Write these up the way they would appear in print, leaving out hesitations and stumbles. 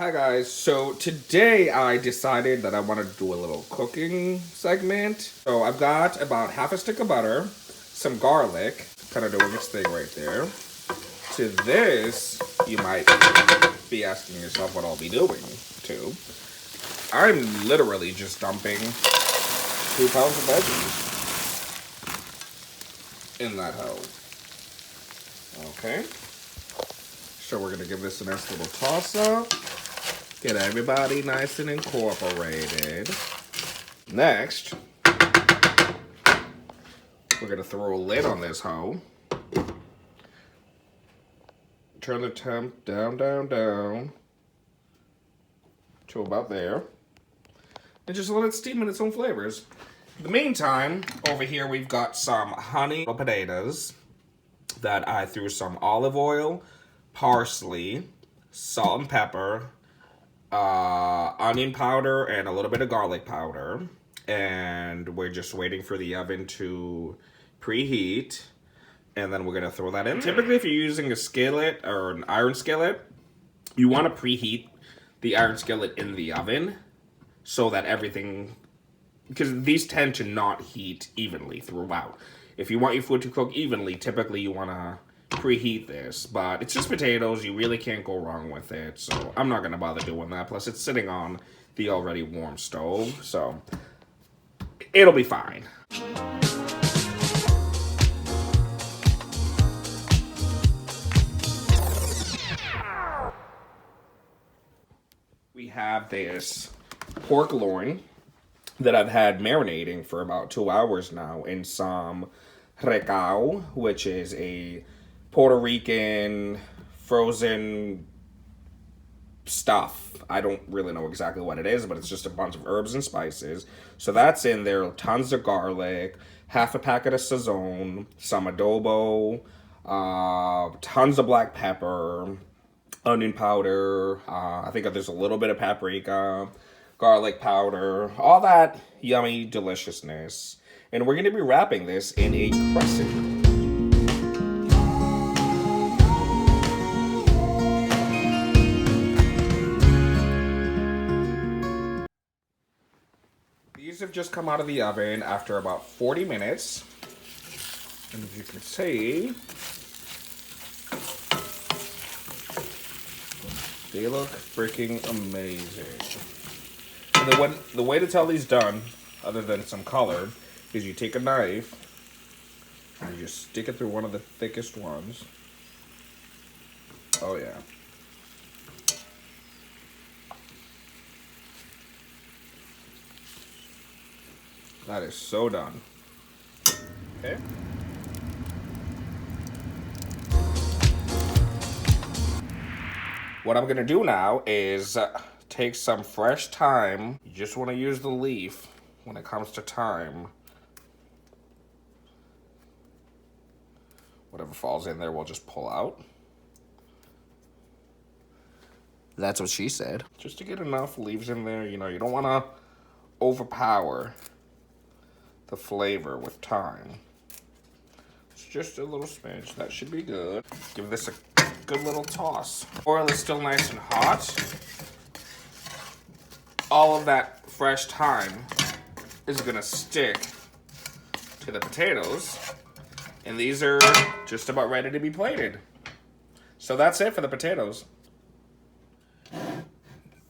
Hi guys, so today I decided that I wanted to do a little cooking segment. So I've got about half a stick of butter, some garlic, kind of doing this thing right there. To this, you might be asking yourself what I'll be doing too. I'm literally just dumping 2 pounds of veggies in that hoe. Okay, so we're gonna give this a nice little toss up. Get everybody nice and incorporated. Next, we're gonna throw a lid on this hoe. Turn the temp down to about there. And just let it steam in its own flavors. In the meantime, over here we've got some honey potatoes that I threw some olive oil, parsley, salt and pepper, onion powder, and a little bit of garlic powder. And we're just waiting for the oven to preheat. And then we're gonna throw that in. Typically, if you're using a skillet or an iron skillet, you wanna preheat the iron skillet in the oven so that everything, because these tend to not heat evenly throughout. If you want your food to cook evenly, typically you wanna preheat this, but it's just potatoes. You really can't go wrong with it, so I'm not gonna bother doing that. Plus, it's sitting on the already warm stove, so it'll be fine. We have this pork loin that I've had marinating for about 2 hours now in some recao, which is a Puerto Rican frozen stuff. I don't really know exactly what it is, but it's just a bunch of herbs and spices. So that's in there, tons of garlic, half a packet of sazon, some adobo, tons of black pepper, onion powder, I think there's a little bit of paprika, garlic powder, all that yummy deliciousness. And we're going to be wrapping this in a crescent. These have just come out of the oven after about 40 minutes. And as you can see, they look freaking amazing. And the way to tell these done, other than some color, is you take a knife and you just stick it through one of the thickest ones. Oh yeah. That is so done. Okay. What I'm gonna do now is take some fresh thyme. You just wanna use the leaf when it comes to thyme. Whatever falls in there, we'll just pull out. That's what she said. Just to get enough leaves in there, you know, you don't wanna overpower the flavor with thyme. It's just a little smidge, that should be good. Give this a good little toss. Oil is still nice and hot. All of that fresh thyme is gonna stick to the potatoes, and these are just about ready to be plated. So that's it for the potatoes.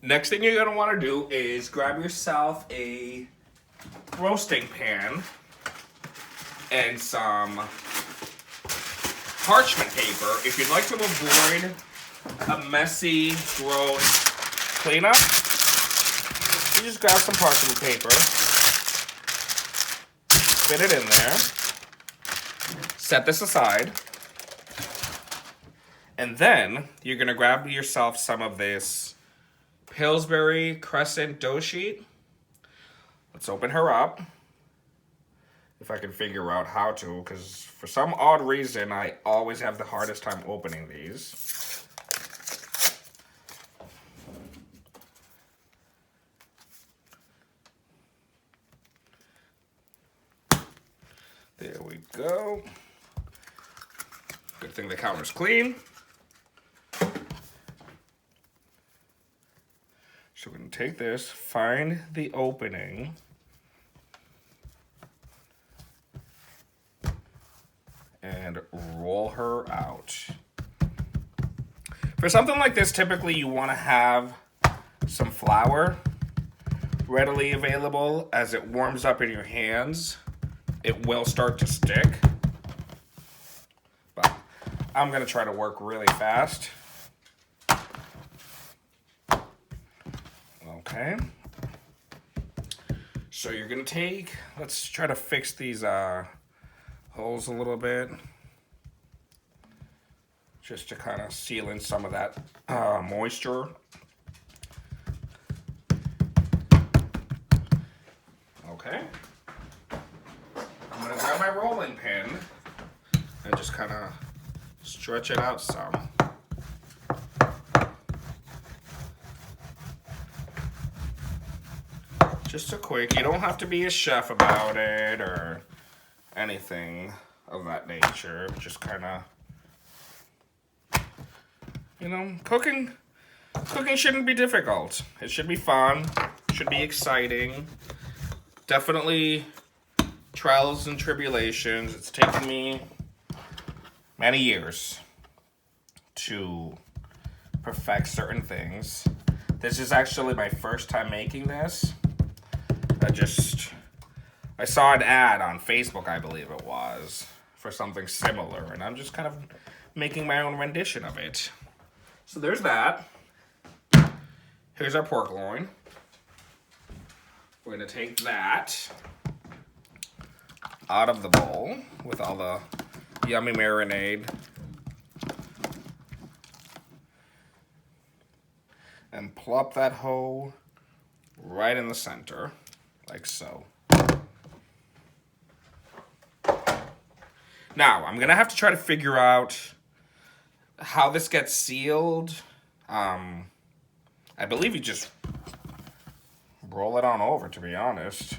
Next thing you're gonna wanna do is grab yourself a roasting pan and some parchment paper. If you'd like to avoid a messy, gross cleanup, you just grab some parchment paper, fit it in there, set this aside, and then you're gonna grab yourself some of this Pillsbury Crescent dough sheet. Let's open her up. If I can figure out how to, because for some odd reason, I always have the hardest time opening these. There we go. Good thing the counter's clean. take this, find the opening, and roll her out. For something like this, typically you want to have some flour readily available. As it warms up in your hands, it will start to stick. But I'm going to try to work really fast. Okay. So you're going to take, let's try to fix these holes a little bit, just to kind of seal in some of that moisture. Okay. I'm going to grab my rolling pin and just kind of stretch it out some. Just a quick, you don't have to be a chef about it or anything of that nature. Just kind of, you know, cooking shouldn't be difficult. It should be fun, should be exciting. Definitely trials and tribulations. It's taken me many years to perfect certain things. This is actually my first time making this. I saw an ad on Facebook, I believe it was, for something similar, and I'm just kind of making my own rendition of it. So there's that. Here's our pork loin. We're going to take that out of the bowl with all the yummy marinade. And plop that hoe right in the center, like so. Now, I'm going to have to try to figure out how this gets sealed. I believe you just roll it on over, to be honest.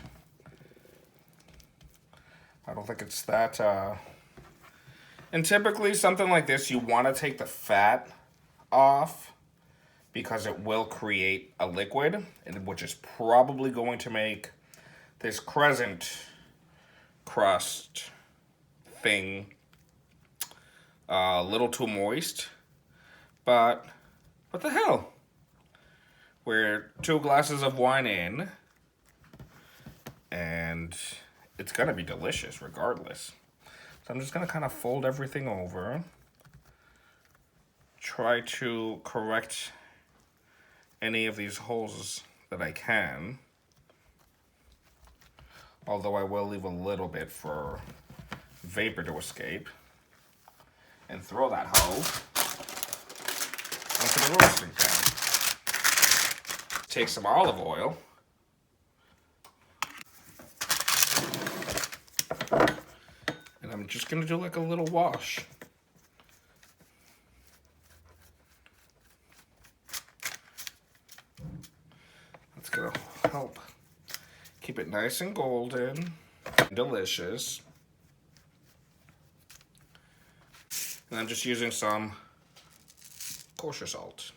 I don't think it's that... And typically, something like this, you want to take the fat off because it will create a liquid, which is probably going to make this crescent crust thing a little too moist. But what the hell? We're 2 glasses of wine in, and it's gonna be delicious regardless. So I'm just gonna kind of fold everything over, try to correct any of these holes that I can, although I will leave a little bit for vapor to escape, and throw that hoe onto the roasting pan. Take some olive oil, and I'm just gonna do like a little wash. That's gonna help keep it nice and golden and delicious. And I'm just using some kosher salt.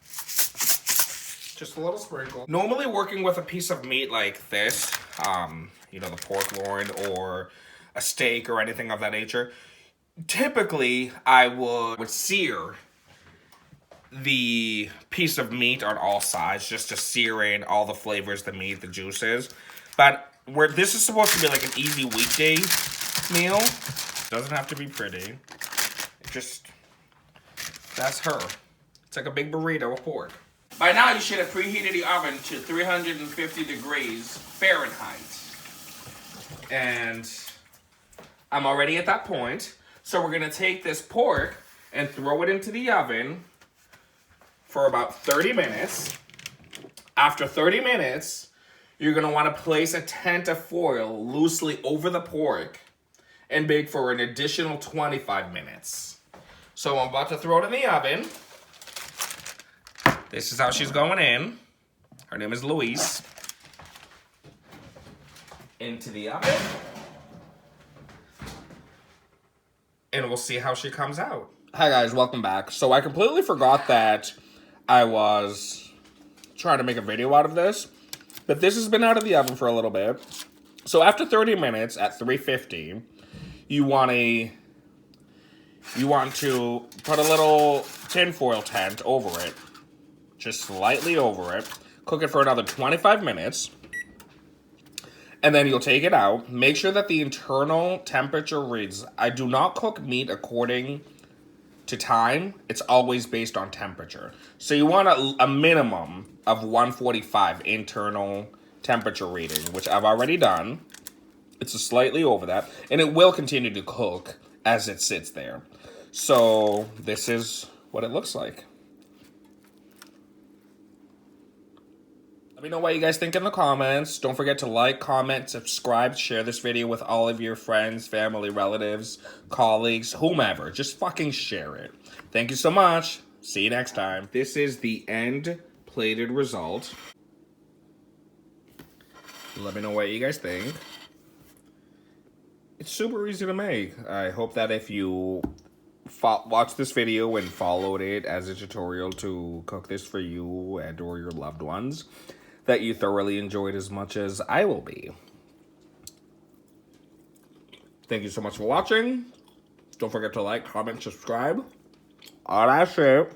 Just a little sprinkle. Normally working with a piece of meat like this, you know, the pork loin or a steak or anything of that nature, typically I would sear the piece of meat on all sides just to sear in all the flavors, the meat, the juices. But where this is supposed to be like an easy weekday meal, doesn't have to be pretty. It just, that's her. It's like a big burrito of pork. By now you should have preheated the oven to 350 degrees Fahrenheit. And I'm already at that point. So we're gonna take this pork and throw it into the oven for about 30 minutes. After 30 minutes, you're gonna wanna place a tent of foil loosely over the pork and bake for an additional 25 minutes. So I'm about to throw it in the oven. This is how she's going in. Her name is Louise. Into the oven. And we'll see how she comes out. Hi guys, welcome back. So I completely forgot that I was try to make a video out of this. But this has been out of the oven for a little bit. So after 30 minutes at 350, you want to put a little tinfoil tent over it. Just slightly over it. Cook it for another 25 minutes. And then you'll take it out. Make sure that the internal temperature reads. I do not cook meat according to time. It's always based on temperature. So you want a minimum of 145 internal temperature reading, which I've already done. It's slightly over that. And it will continue to cook as it sits there. So this is what it looks like. Let me know what you guys think in the comments. Don't forget to like, comment, subscribe, share this video with all of your friends, family, relatives, colleagues, whomever. Just fucking share it. Thank you so much. See you next time. This is the end plated result. Let me know what you guys think. It's super easy to make. I hope that if you watch this video and followed it as a tutorial to cook this for you and or your loved ones, that you thoroughly enjoyed as much as I will be. Thank you so much for watching. Don't forget to like, comment, subscribe. All that shit.